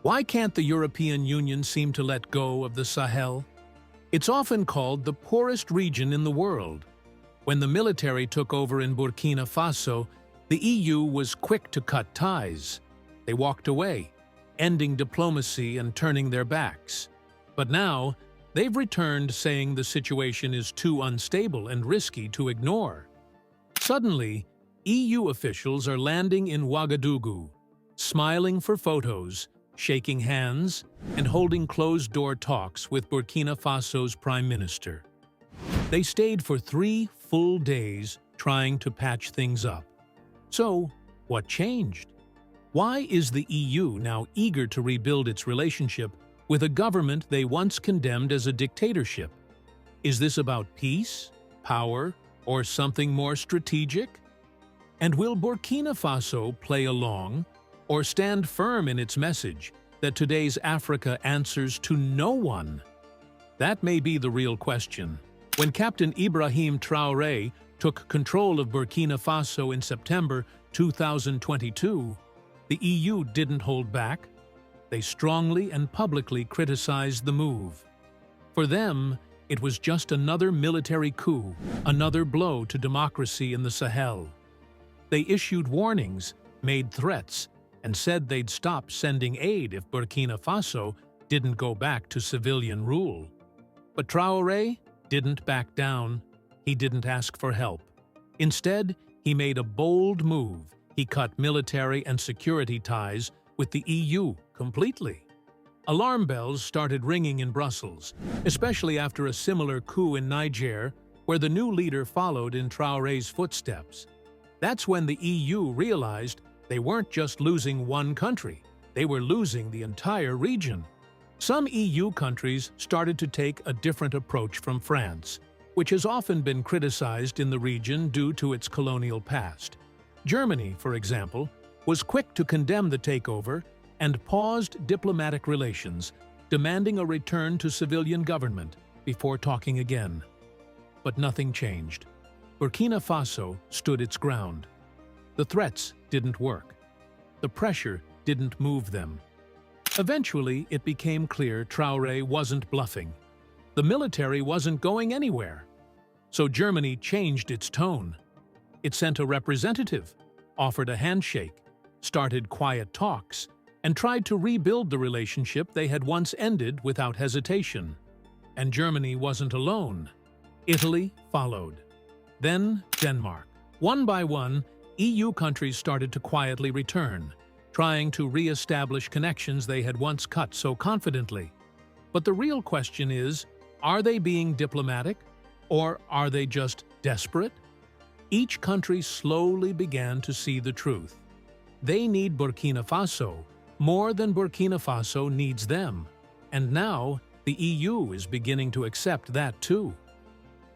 Why can't the European Union seem to let go of the Sahel? It's often called the poorest region in the world. When the military took over in Burkina Faso, the EU was quick to cut ties. They walked away, ending diplomacy and turning their backs. But now, they've returned saying the situation is too unstable and risky to ignore. Suddenly, EU officials are landing in Ouagadougou, smiling for photos, shaking hands, and holding closed-door talks with Burkina Faso's Prime Minister. They stayed for 3 full days trying to patch things up. So, what changed? Why is the EU now eager to rebuild its relationship with a government they once condemned as a dictatorship? Is this about peace, power, or something more strategic? And will Burkina Faso play along, or stand firm in its message that today's Africa answers to no one? That may be the real question. When Captain Ibrahim Traoré took control of Burkina Faso in September 2022, the EU didn't hold back. They strongly and publicly criticized the move. For them, it was just another military coup, another blow to democracy in the Sahel. They issued warnings, made threats, and said they'd stop sending aid if Burkina Faso didn't go back to civilian rule. But Traoré didn't back down. He didn't ask for help. Instead, he made a bold move. He cut military and security ties with the EU completely. Alarm bells started ringing in Brussels, especially after a similar coup in Niger, where the new leader followed in Traoré's footsteps. That's when the EU realized they weren't just losing one country, they were losing the entire region. Some EU countries started to take a different approach from France, which has often been criticized in the region due to its colonial past. Germany, for example, was quick to condemn the takeover and paused diplomatic relations, demanding a return to civilian government before talking again. But nothing changed. Burkina Faso stood its ground. The threats didn't work. The pressure didn't move them. Eventually, it became clear Traoré wasn't bluffing. The military wasn't going anywhere. So Germany changed its tone. It sent a representative, offered a handshake, started quiet talks, and tried to rebuild the relationship they had once ended without hesitation. And Germany wasn't alone. Italy followed. Then Denmark. One by one, EU countries started to quietly return, trying to re-establish connections they had once cut so confidently. But the real question is, are they being diplomatic, or are they just desperate? Each country slowly began to see the truth. They need Burkina Faso more than Burkina Faso needs them, and now the EU is beginning to accept that too.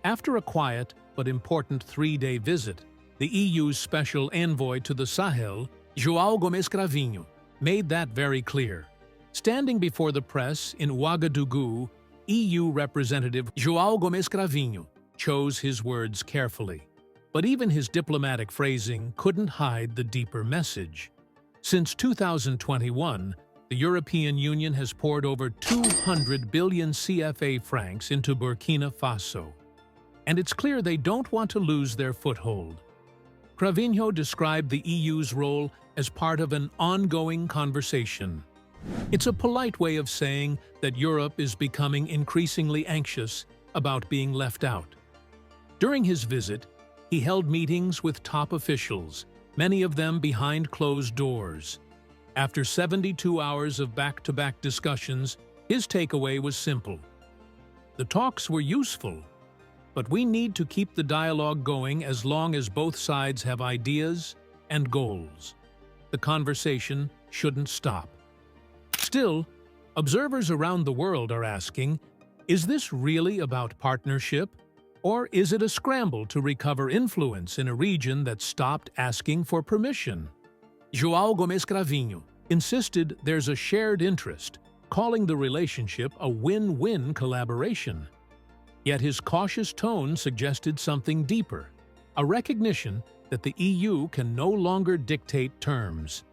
After a quiet but important 3-day visit, the EU's special envoy to the Sahel, João Gomes Cravinho, made that very clear. Standing before the press in Ouagadougou, EU Representative João Gomes Cravinho chose his words carefully. But even his diplomatic phrasing couldn't hide the deeper message. Since 2021, the European Union has poured over 200 billion CFA francs into Burkina Faso. And it's clear they don't want to lose their foothold. Cravinho described the EU's role as part of an ongoing conversation. It's a polite way of saying that Europe is becoming increasingly anxious about being left out. During his visit, he held meetings with top officials, many of them behind closed doors. After 72 hours of back-to-back discussions, his takeaway was simple. The talks were useful, but we need to keep the dialogue going as long as both sides have ideas and goals. The conversation shouldn't stop. Still, observers around the world are asking, is this really about partnership? Or is it a scramble to recover influence in a region that stopped asking for permission? João Gomes Cravinho insisted there's a shared interest, calling the relationship a win-win collaboration. Yet his cautious tone suggested something deeper, a recognition that the EU can no longer dictate terms.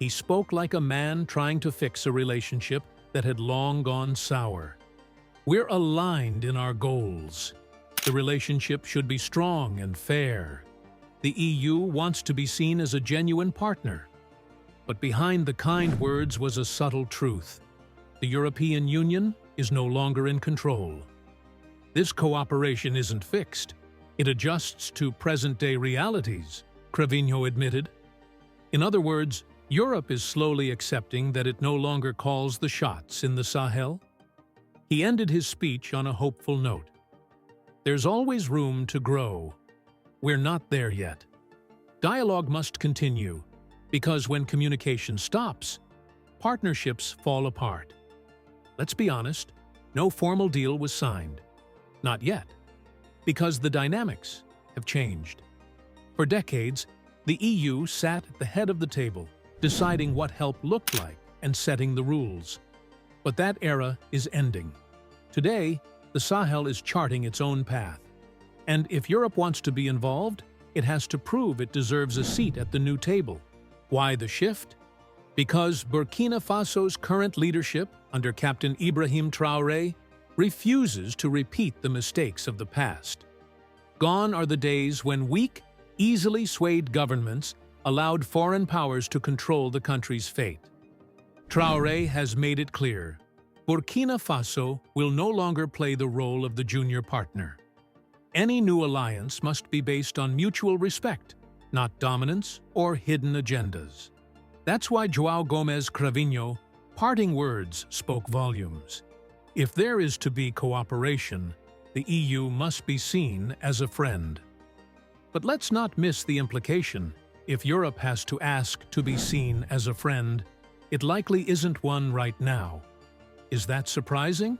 He spoke like a man trying to fix a relationship that had long gone sour. We're aligned in our goals. The relationship should be strong and fair. The EU wants to be seen as a genuine partner. But behind the kind words was a subtle truth. The European Union is no longer in control. This cooperation isn't fixed. It adjusts to present-day realities, Cravinho admitted. In other words, Europe is slowly accepting that it no longer calls the shots in the Sahel. He ended his speech on a hopeful note. There's always room to grow. We're not there yet. Dialogue must continue, because when communication stops, partnerships fall apart. Let's be honest, no formal deal was signed. Not yet, because the dynamics have changed. For decades, the EU sat at the head of the table, deciding what help looked like and setting the rules. But that era is ending. Today, the Sahel is charting its own path. And if Europe wants to be involved, it has to prove it deserves a seat at the new table. Why the shift? Because Burkina Faso's current leadership, under Captain Ibrahim Traoré, refuses to repeat the mistakes of the past. Gone are the days when weak, easily swayed governments allowed foreign powers to control the country's fate. Traoré has made it clear: Burkina Faso will no longer play the role of the junior partner. Any new alliance must be based on mutual respect, not dominance or hidden agendas. That's why João Gomes Cravinho parting words spoke volumes. If there is to be cooperation, the EU must be seen as a friend. But let's not miss the implication. If Europe has to ask to be seen as a friend, it likely isn't one right now. Is that surprising?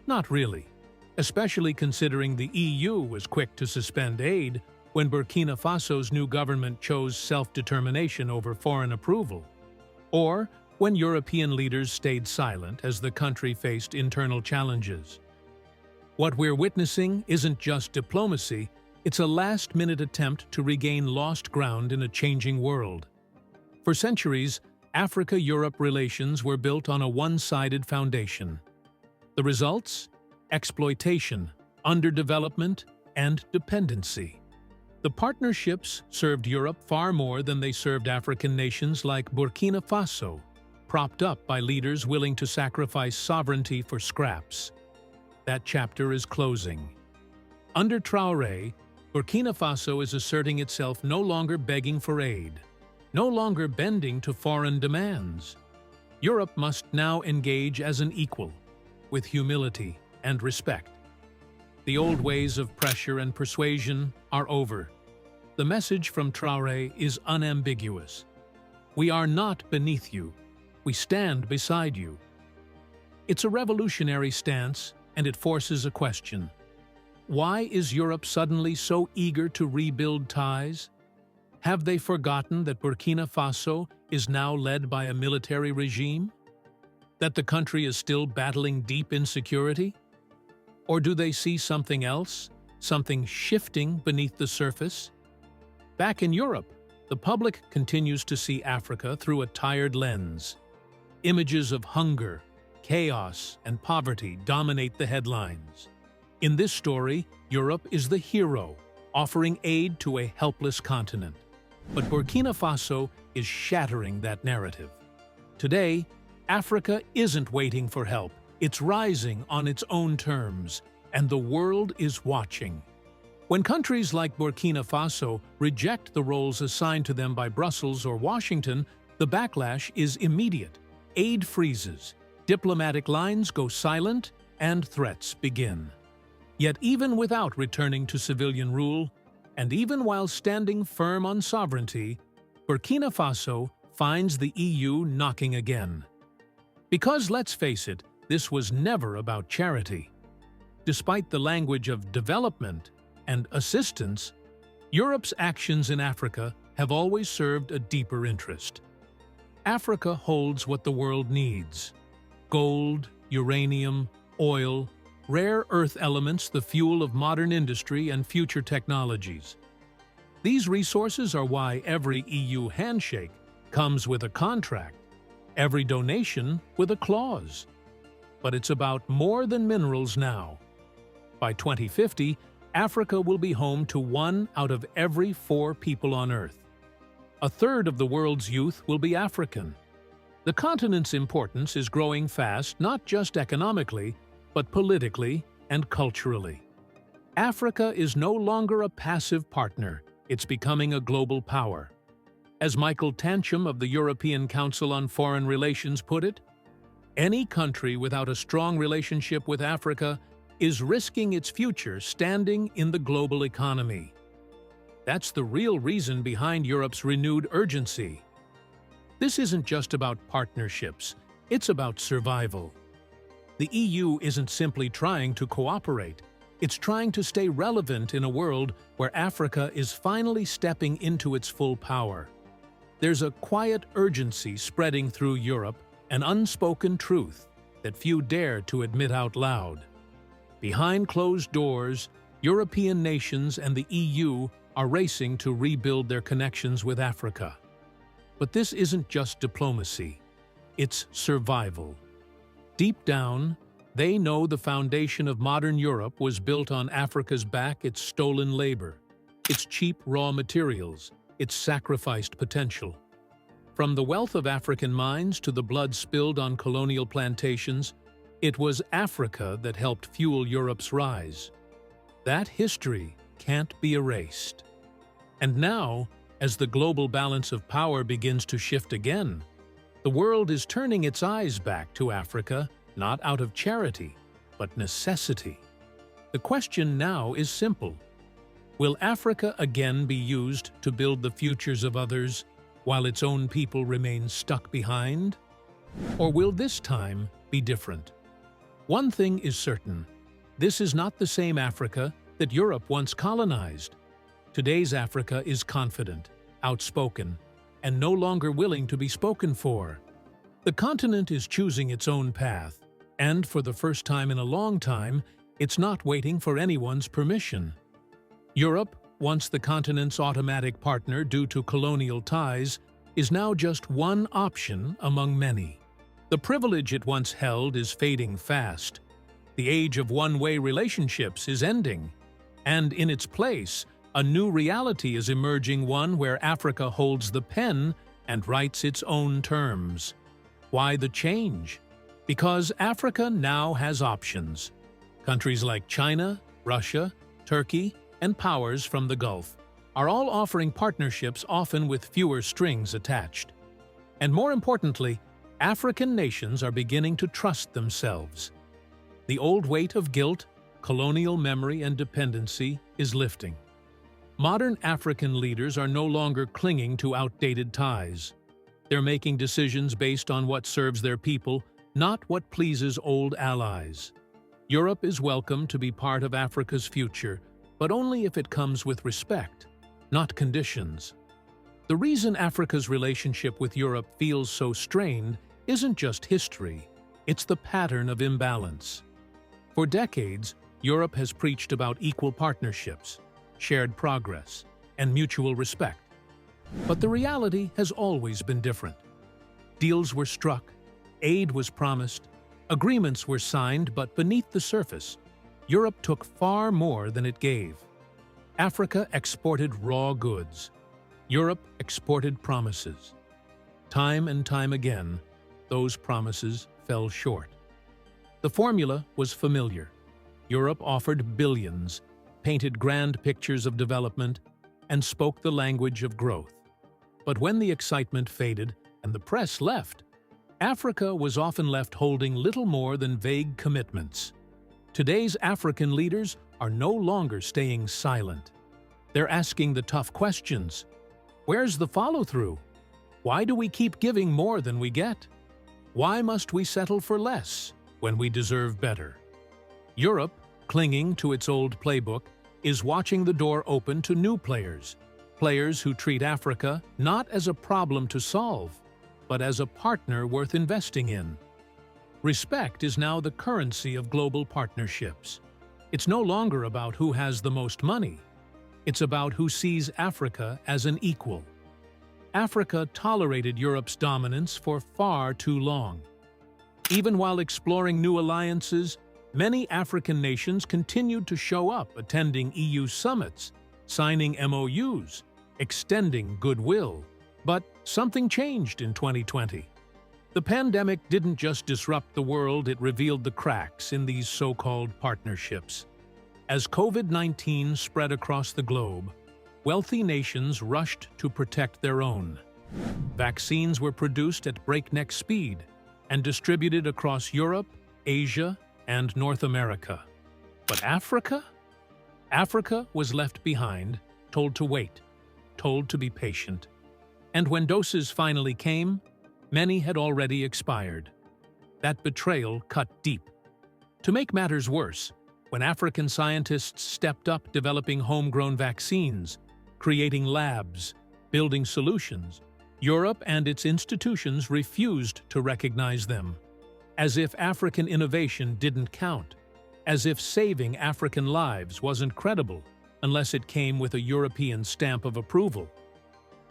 Not really, especially considering the EU was quick to suspend aid when Burkina Faso's new government chose self-determination over foreign approval, or when European leaders stayed silent as the country faced internal challenges. What we're witnessing isn't just diplomacy, it's a last-minute attempt to regain lost ground in a changing world. For centuries, Africa-Europe relations were built on a one-sided foundation. The results? Exploitation, underdevelopment, and dependency. The partnerships served Europe far more than they served African nations like Burkina Faso, propped up by leaders willing to sacrifice sovereignty for scraps. That chapter is closing. Under Traoré, Burkina Faso is asserting itself, no longer begging for aid, no longer bending to foreign demands. Europe must now engage as an equal, with humility and respect. The old ways of pressure and persuasion are over. The message from Traoré is unambiguous. We are not beneath you. We stand beside you. It's a revolutionary stance, and it forces a question. Why is Europe suddenly so eager to rebuild ties? Have they forgotten that Burkina Faso is now led by a military regime? That the country is still battling deep insecurity? Or do they see something else, something shifting beneath the surface? Back in Europe, the public continues to see Africa through a tired lens. Images of hunger, chaos, and poverty dominate the headlines. In this story, Europe is the hero, offering aid to a helpless continent. But Burkina Faso is shattering that narrative. Today, Africa isn't waiting for help. It's rising on its own terms, and the world is watching. When countries like Burkina Faso reject the roles assigned to them by Brussels or Washington, the backlash is immediate. Aid freezes, diplomatic lines go silent, and threats begin. Yet even without returning to civilian rule, and even while standing firm on sovereignty, Burkina Faso finds the EU knocking again. Because let's face it, this was never about charity. Despite the language of development and assistance, Europe's actions in Africa have always served a deeper interest. Africa holds what the world needs: gold, uranium, oil, rare earth elements, the fuel of modern industry and future technologies. These resources are why every EU handshake comes with a contract, every donation with a clause. But it's about more than minerals now. By 2050, Africa will be home to 1 out of every 4 people on Earth. A third of the world's youth will be African. The continent's importance is growing fast, not just economically, but politically and culturally. Africa is no longer a passive partner, it's becoming a global power. As Michael Tancham of the European Council on Foreign Relations put it, any country without a strong relationship with Africa is risking its future standing in the global economy. That's the real reason behind Europe's renewed urgency. This isn't just about partnerships, it's about survival. The EU isn't simply trying to cooperate, it's trying to stay relevant in a world where Africa is finally stepping into its full power. There's a quiet urgency spreading through Europe, an unspoken truth that few dare to admit out loud. Behind closed doors, European nations and the EU are racing to rebuild their connections with Africa. But this isn't just diplomacy, it's survival. Deep down, they know the foundation of modern Europe was built on Africa's back, its stolen labor, its cheap raw materials, its sacrificed potential. From the wealth of African mines to the blood spilled on colonial plantations, it was Africa that helped fuel Europe's rise. That history can't be erased. And now, as the global balance of power begins to shift again, the world is turning its eyes back to Africa, not out of charity, but necessity. The question now is simple. Will Africa again be used to build the futures of others, while its own people remain stuck behind? Or will this time be different? One thing is certain. This is not the same Africa that Europe once colonized. Today's Africa is confident, outspoken, and no longer willing to be spoken for. The continent is choosing its own path, and for the first time in a long time, it's not waiting for anyone's permission. Europe, once the continent's automatic partner due to colonial ties, is now just one option among many. The privilege it once held is fading fast. The age of one-way relationships is ending. And in its place, a new reality is emerging, one where Africa holds the pen and writes its own terms. Why the change? Because Africa now has options. Countries like China, Russia, Turkey, and powers from the Gulf are all offering partnerships, often with fewer strings attached. And more importantly, African nations are beginning to trust themselves. The old weight of guilt, colonial memory, and dependency is lifting. Modern African leaders are no longer clinging to outdated ties. They're making decisions based on what serves their people, not what pleases old allies. Europe is welcome to be part of Africa's future, but only if it comes with respect, not conditions. The reason Africa's relationship with Europe feels so strained isn't just history, it's the pattern of imbalance. For decades, Europe has preached about equal partnerships, shared progress, and mutual respect. But the reality has always been different. Deals were struck, aid was promised, agreements were signed, but beneath the surface, Europe took far more than it gave. Africa exported raw goods. Europe exported promises. Time and time again, those promises fell short. The formula was familiar. Europe offered billions, painted grand pictures of development, and spoke the language of growth. But when the excitement faded and the press left, Africa was often left holding little more than vague commitments. Today's African leaders are no longer staying silent. They're asking the tough questions. Where's the follow-through? Why do we keep giving more than we get? Why must we settle for less when we deserve better? Europe, clinging to its old playbook, is watching the door open to new players who treat Africa not as a problem to solve, but as a partner worth investing in. Respect is now the currency of global partnerships. It's no longer about who has the most money. It's about who sees Africa as an equal. Africa tolerated Europe's dominance for far too long. Even while exploring new alliances, many African nations continued to show up attending EU summits, signing MOUs, extending goodwill. But something changed in 2020. The pandemic didn't just disrupt the world, it revealed the cracks in these so-called partnerships. As COVID-19 spread across the globe, wealthy nations rushed to protect their own. Vaccines were produced at breakneck speed and distributed across Europe, Asia, and North America. But Africa? Africa was left behind, told to wait, told to be patient. And when doses finally came, many had already expired. That betrayal cut deep. To make matters worse, when African scientists stepped up developing homegrown vaccines, creating labs, building solutions, Europe and its institutions refused to recognize them. As if African innovation didn't count. As if saving African lives wasn't credible unless it came with a European stamp of approval.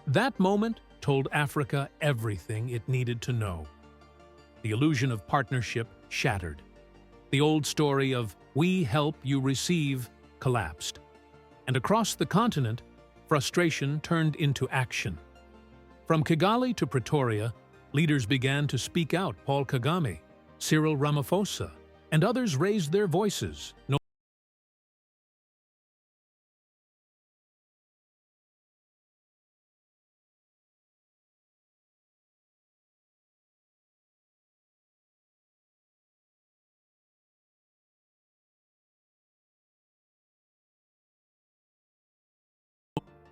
That moment told Africa everything it needed to know. The illusion of partnership shattered. The old story of "we help, you receive" collapsed. And across the continent, frustration turned into action. From Kigali to Pretoria, leaders began to speak out. Paul Kagame, Cyril Ramaphosa, and others raised their voices.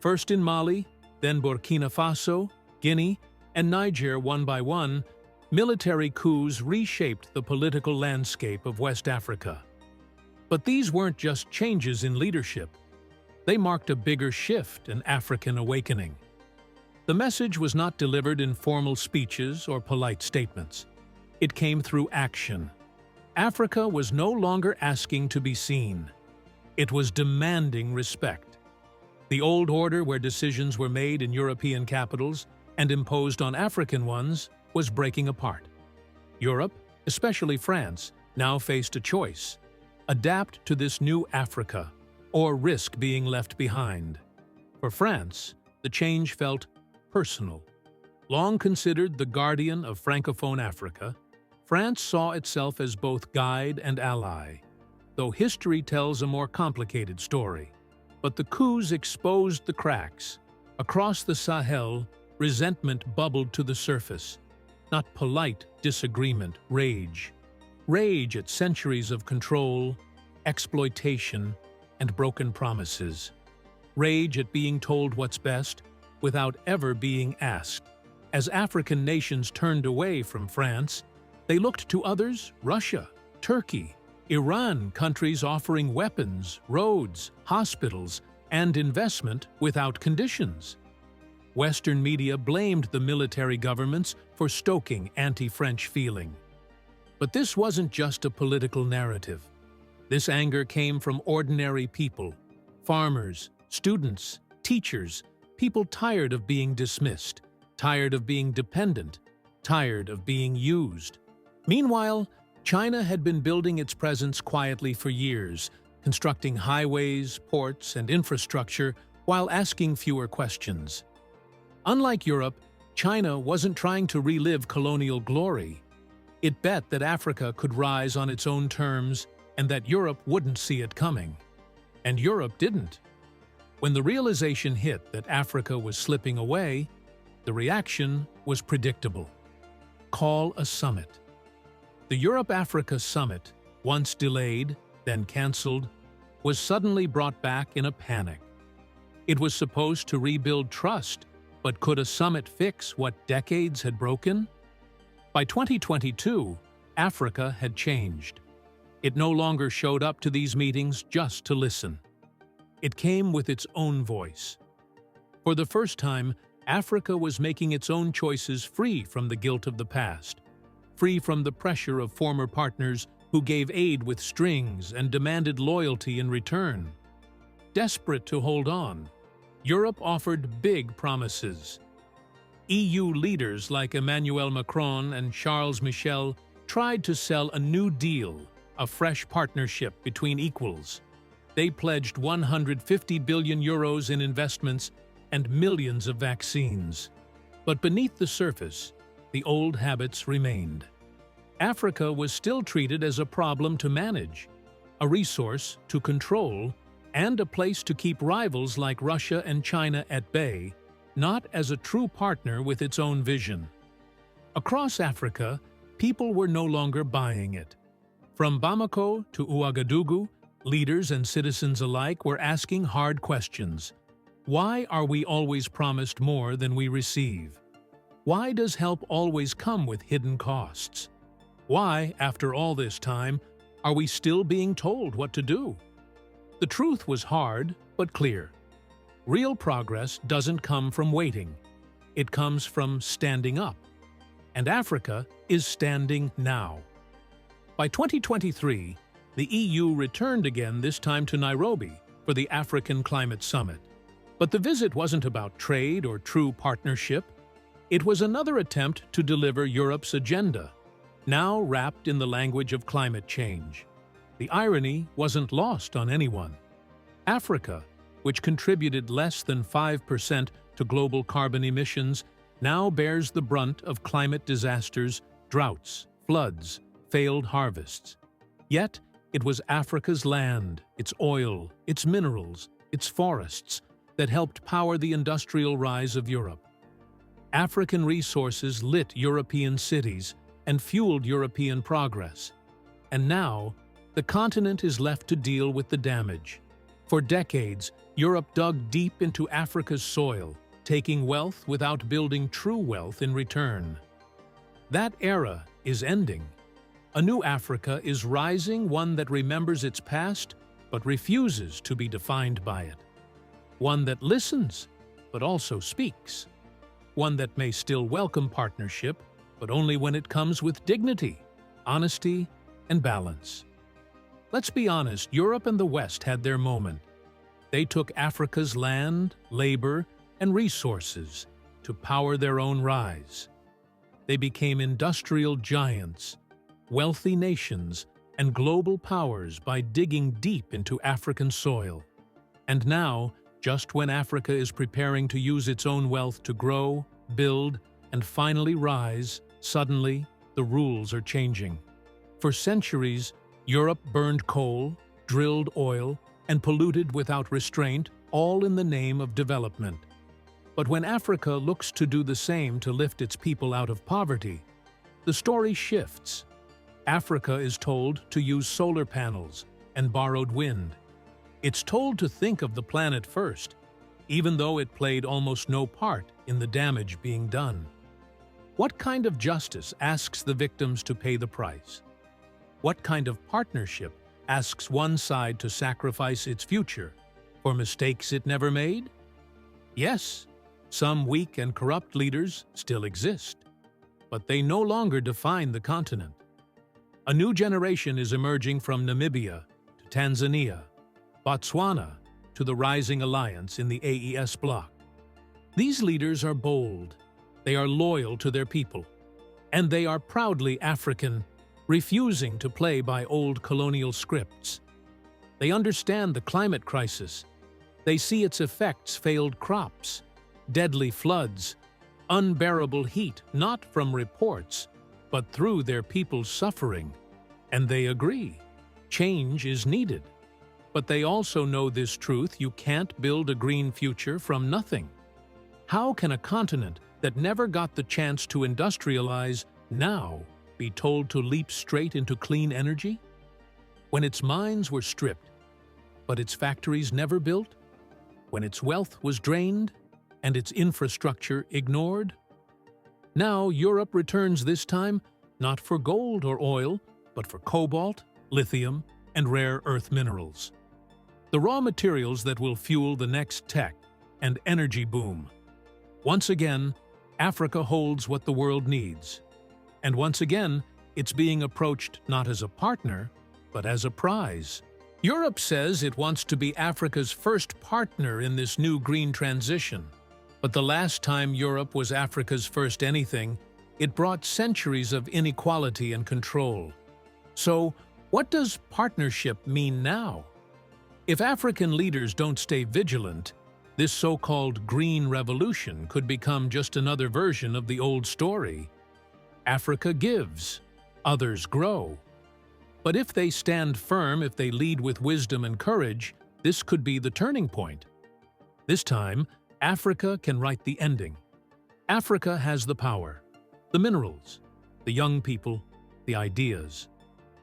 First in Mali, then Burkina Faso, Guinea, and Niger one by one, military coups reshaped the political landscape of West Africa. But these weren't just changes in leadership. They marked a bigger shift, an African awakening. The message was not delivered in formal speeches or polite statements. It came through action. Africa was no longer asking to be seen. It was demanding respect. The old order where decisions were made in European capitals and imposed on African ones was breaking apart. Europe, especially France, now faced a choice: adapt to this new Africa or risk being left behind. For France, the change felt personal. Long considered the guardian of Francophone Africa, France saw itself as both guide and ally, though history tells a more complicated story. But the coups exposed the cracks. Across the Sahel, resentment bubbled to the surface. Not polite disagreement, rage. Rage at centuries of control, exploitation, and broken promises. Rage at being told what's best without ever being asked. As African nations turned away from France, they looked to others: Russia, Turkey, Iran, countries offering weapons, roads, hospitals, and investment without conditions. Western media blamed the military governments for stoking anti-French feeling. But this wasn't just a political narrative. This anger came from ordinary people: farmers, students, teachers, people tired of being dismissed, tired of being dependent, tired of being used. Meanwhile, China had been building its presence quietly for years, constructing highways, ports, and infrastructure while asking fewer questions. Unlike Europe, China wasn't trying to relive colonial glory. It bet that Africa could rise on its own terms and that Europe wouldn't see it coming. And Europe didn't. When the realization hit that Africa was slipping away, the reaction was predictable. Call a summit. The Europe-Africa summit, once delayed, then cancelled, was suddenly brought back in a panic. It was supposed to rebuild trust, but could a summit fix what decades had broken? By 2022, Africa had changed. It no longer showed up to these meetings just to listen. It came with its own voice. For the first time, Africa was making its own choices free from the guilt of the past, free from the pressure of former partners who gave aid with strings and demanded loyalty in return. Desperate to hold on, Europe offered big promises. EU leaders like Emmanuel Macron and Charles Michel tried to sell a new deal, a fresh partnership between equals. They pledged 150 billion euros in investments and millions of vaccines. But beneath the surface, the old habits remained. Africa was still treated as a problem to manage, a resource to control, and a place to keep rivals like Russia and China at bay, not as a true partner with its own vision. Across Africa, people were no longer buying it. From Bamako to Ouagadougou, leaders and citizens alike were asking hard questions. Why are we always promised more than we receive? Why does help always come with hidden costs? Why, after all this time, are we still being told what to do? The truth was hard, but clear. Real progress doesn't come from waiting. It comes from standing up. And Africa is standing now. By 2023, the EU returned again, this time to Nairobi, for the African Climate Summit. But the visit wasn't about trade or true partnership. It was another attempt to deliver Europe's agenda, now wrapped in the language of climate change. The irony wasn't lost on anyone. Africa, which contributed less than 5% to global carbon emissions, now bears the brunt of climate disasters, droughts, floods, failed harvests. Yet, it was Africa's land, its oil, its minerals, its forests, that helped power the industrial rise of Europe. African resources lit European cities and fueled European progress. And now, the continent is left to deal with the damage. For decades, Europe dug deep into Africa's soil, taking wealth without building true wealth in return. That era is ending. A new Africa is rising, one that remembers its past but refuses to be defined by it. One that listens but also speaks. One that may still welcome partnership, but only when it comes with dignity, honesty, and balance. Let's be honest, Europe and the West had their moment. They took Africa's land, labor, and resources to power their own rise. They became industrial giants, wealthy nations, and global powers by digging deep into African soil. And now, just when Africa is preparing to use its own wealth to grow, build, and finally rise, suddenly, the rules are changing. For centuries, Europe burned coal, drilled oil, and polluted without restraint, all in the name of development. But when Africa looks to do the same to lift its people out of poverty, the story shifts. Africa is told to use solar panels and borrowed wind. It's told to think of the planet first, even though it played almost no part in the damage being done. What kind of justice asks the victims to pay the price? What kind of partnership asks one side to sacrifice its future for mistakes it never made? Yes, some weak and corrupt leaders still exist, but they no longer define the continent. A new generation is emerging from Namibia to Tanzania, Botswana to the rising alliance in the AES bloc. These leaders are bold, they are loyal to their people, and they are proudly African, refusing to play by old colonial scripts. They understand the climate crisis. They see its effects: failed crops, deadly floods, unbearable heat, not from reports, but through their people's suffering. And they agree. Change is needed. But they also know this truth: you can't build a green future from nothing. How can a continent that never got the chance to industrialize now be told to leap straight into clean energy? When its mines were stripped, but its factories never built? When its wealth was drained and its infrastructure ignored? Now Europe returns, this time not for gold or oil, but for cobalt, lithium, and rare earth minerals. The raw materials that will fuel the next tech and energy boom. Once again, Africa holds what the world needs. And once again, it's being approached not as a partner, but as a prize. Europe says it wants to be Africa's first partner in this new green transition. But the last time Europe was Africa's first anything, it brought centuries of inequality and control. So, what does partnership mean now? If African leaders don't stay vigilant, this so-called green revolution could become just another version of the old story. Africa gives, others grow. But if they stand firm, if they lead with wisdom and courage, this could be the turning point. This time, Africa can write the ending. Africa has the power, the minerals, the young people, the ideas.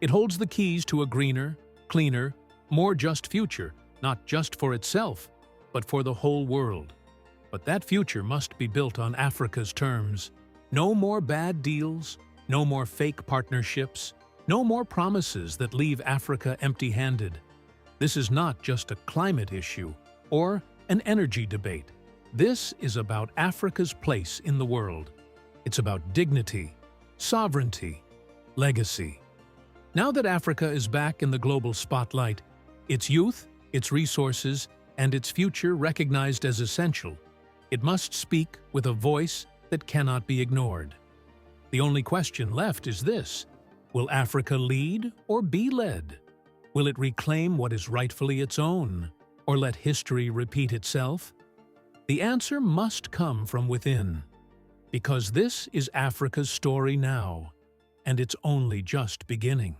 It holds the keys to a greener, cleaner, more just future, not just for itself, but for the whole world. But that future must be built on Africa's terms. No more bad deals, no more fake partnerships, no more promises that leave Africa empty-handed. This is not just a climate issue or an energy debate. This is about Africa's place in the world. It's about dignity, sovereignty, legacy. Now that Africa is back in the global spotlight, its youth, its resources, and its future recognized as essential, it must speak with a voice that cannot be ignored. The only question left is this: will Africa lead or be led? Will it reclaim what is rightfully its own, or let history repeat itself? The answer must come from within, because this is Africa's story now, and it's only just beginning.